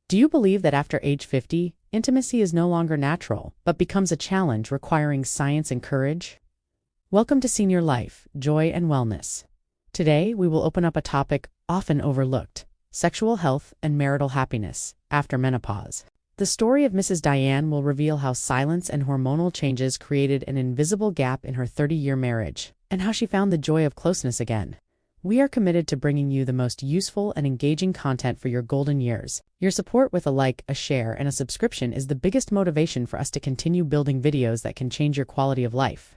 Do you believe that after age 50, intimacy is no longer natural, but becomes a challenge requiring science and courage? Welcome to Senior Life, Joy and Wellness. Today, we will open up a topic often overlooked: sexual health and marital happiness after menopause. The story of Mrs. Diane will reveal how silence and hormonal changes created an invisible gap in her 30-year marriage, and how she found the joy of closeness again. We are committed to bringing you the most useful and engaging content for your golden years. Your support with a like, a share, and a subscription is the biggest motivation for us to continue building videos that can change your quality of life.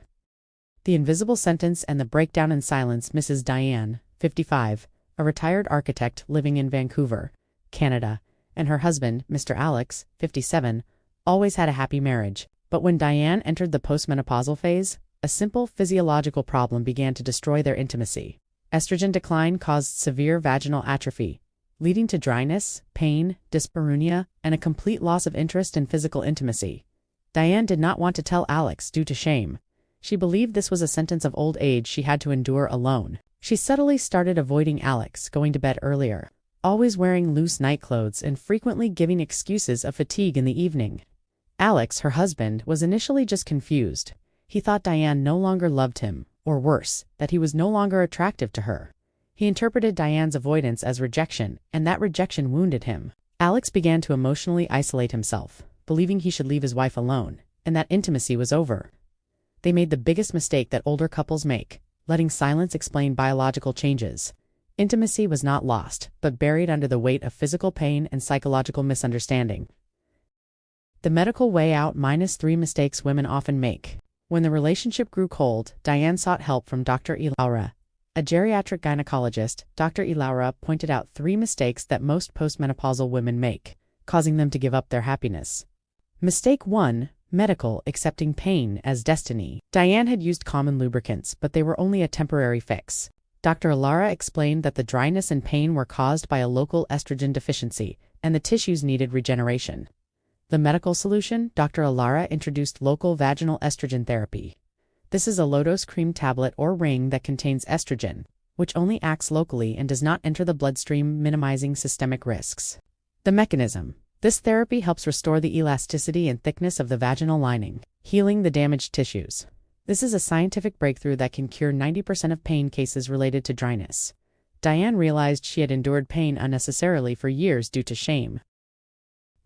The invisible sentence and the breakdown in silence. Mrs. Diane, 55, a retired architect living in Vancouver, Canada, and her husband, Mr. Alex, 57, always had a happy marriage. But when Diane entered the postmenopausal phase, a simple physiological problem began to destroy their intimacy. Estrogen decline caused severe vaginal atrophy, leading to dryness, pain, dyspareunia, and a complete loss of interest in physical intimacy. Diane did not want to tell Alex due to shame. She believed this was a sentence of old age she had to endure alone. She subtly started avoiding Alex, going to bed earlier, always wearing loose nightclothes, and frequently giving excuses of fatigue in the evening. Alex, her husband, was initially just confused. He thought Diane no longer loved him, or worse, that he was no longer attractive to her. He interpreted Diane's avoidance as rejection, and that rejection wounded him. Alex began to emotionally isolate himself, believing he should leave his wife alone, and that intimacy was over. They made the biggest mistake that older couples make, letting silence explain biological changes. Intimacy was not lost, but buried under the weight of physical pain and psychological misunderstanding. The medical way out: -3 mistakes women often make. When the relationship grew cold, Diane sought help from Dr. Laura, a geriatric gynecologist. Dr. Laura pointed out 3 mistakes that most postmenopausal women make, causing them to give up their happiness. Mistake 1: medical, accepting pain as destiny. Diane had used common lubricants, but they were only a temporary fix. Dr. Laura explained that the dryness and pain were caused by a local estrogen deficiency, and the tissues needed regeneration. The medical solution: Dr. Laura introduced local vaginal estrogen therapy. This is a low-dose cream tablet or ring that contains estrogen, which only acts locally and does not enter the bloodstream, minimizing systemic risks. The mechanism: this therapy helps restore the elasticity and thickness of the vaginal lining, healing the damaged tissues. This is a scientific breakthrough that can cure 90% of pain cases related to dryness. Diane realized she had endured pain unnecessarily for years due to shame.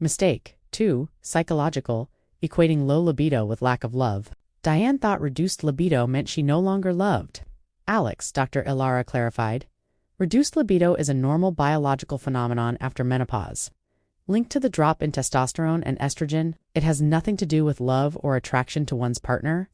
Mistake 2: psychological, equating low libido with lack of love. Diane thought reduced libido meant she no longer loved Alex. Dr. Ilara clarified, reduced libido is a normal biological phenomenon after menopause. Linked to the drop in testosterone and estrogen, it has nothing to do with love or attraction to one's partner.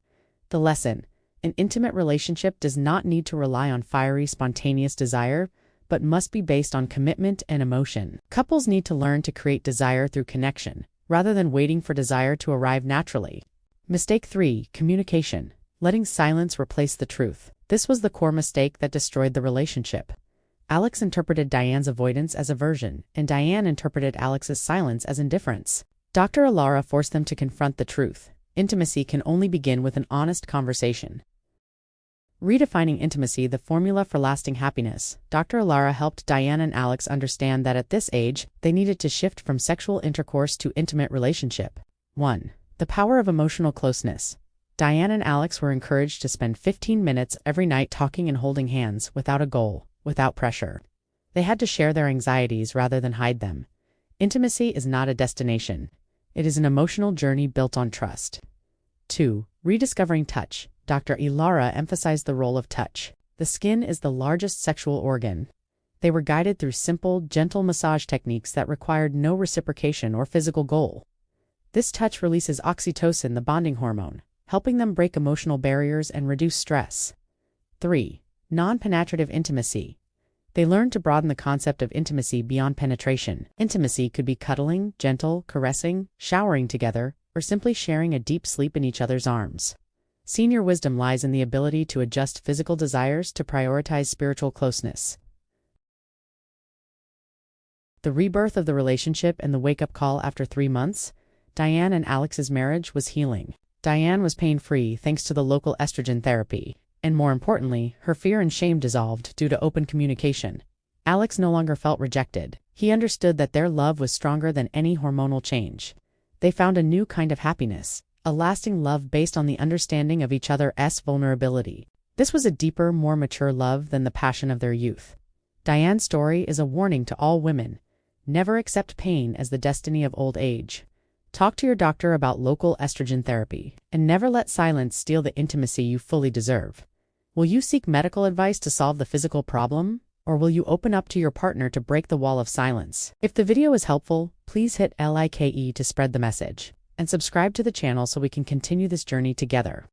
The lesson: an intimate relationship does not need to rely on fiery, spontaneous desire, but must be based on commitment and emotion. Couples need to learn to create desire through connection, rather than waiting for desire to arrive naturally. Mistake 3: communication, letting silence replace the truth. This was the core mistake that destroyed the relationship. Alex interpreted Diane's avoidance as aversion, and Diane interpreted Alex's silence as indifference. Dr. Ilara forced them to confront the truth. Intimacy can only begin with an honest conversation. Redefining intimacy: the formula for lasting happiness. Dr. Ilara helped Diane and Alex understand that at this age, they needed to shift from sexual intercourse to intimate relationship. 1. The power of emotional closeness. Diane and Alex were encouraged to spend 15 minutes every night talking and holding hands, without a goal, without pressure. They had to share their anxieties rather than hide them. Intimacy is not a destination. It is an emotional journey built on trust. 2. Rediscovering touch. Dr. Ilara emphasized the role of touch. The skin is the largest sexual organ. They were guided through simple, gentle massage techniques that required no reciprocation or physical goal. This touch releases oxytocin, the bonding hormone, helping them break emotional barriers and reduce stress. 3. Non-penetrative intimacy. They learned to broaden the concept of intimacy beyond penetration. Intimacy could be cuddling, gentle, caressing, showering together, or simply sharing a deep sleep in each other's arms. Senior wisdom lies in the ability to adjust physical desires to prioritize spiritual closeness. The rebirth of the relationship and the wake-up call after 3 months. Diane and Alex's marriage was healing. Diane was pain-free thanks to the local estrogen therapy, and more importantly, her fear and shame dissolved due to open communication. Alex no longer felt rejected. He understood that their love was stronger than any hormonal change. They found a new kind of happiness, a lasting love based on the understanding of each other's vulnerability. This was a deeper, more mature love than the passion of their youth. Diane's story is a warning to all women. Never accept pain as the destiny of old age. Talk to your doctor about local estrogen therapy, and never let silence steal the intimacy you fully deserve. Will you seek medical advice to solve the physical problem, or will you open up to your partner to break the wall of silence? If the video is helpful, please hit like to spread the message, and subscribe to the channel so we can continue this journey together.